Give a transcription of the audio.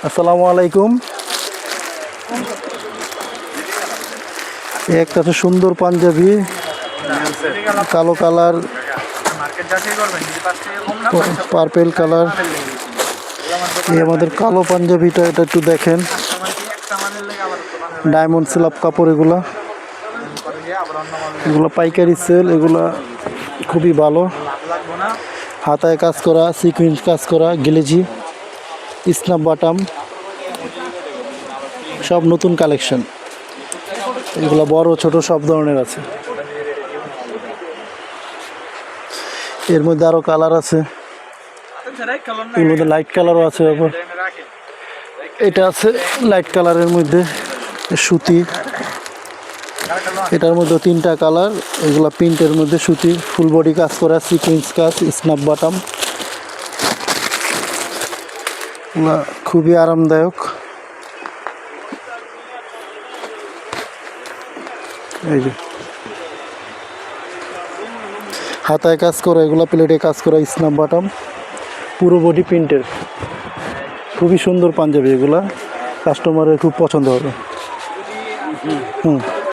আসসালামু আলাইকুম। একটা তো সুন্দর পাঞ্জাবি, কালো কালার, পার্পেল কালার। এই আমাদের কালো পাঞ্জাবিটা, এটা একটু দেখেন, ডায়মন্ড স্ল্যাব কাপড়। এগুলো পাইকারি সেল, এগুলা খুবই ভালো। হাতায় কাজ করা, সিকুয়েন্স কাজ করা, গিলেজি, স্ন্যাপ বাটাম, সব নতুন কালেকশন। এগুলো বড় ছোট সব ধরনের আছে। এর মধ্যে আরো কালার আছে, এর মধ্যে লাইট কালারও আছে। আবার এটা আছে লাইট কালারের মধ্যে, সুতি। এটার মধ্যে 3টা কালার। এগুলা প্রিন্টের মধ্যে সুতি, ফুল বডি কাজ করা, সিকুয়েন্স কাজ, স্ন্যাপ বাটাম। খুবই আরামদায়ক। এই যে হাতায় কাজ করা, এগুলা প্লেটে কাজ করা, স্ন্যাপ বাটাম, পুরো বডি প্রিন্টের। খুবই সুন্দর পাঞ্জাবি, এগুলা কাস্টমারের খুব পছন্দ হবে।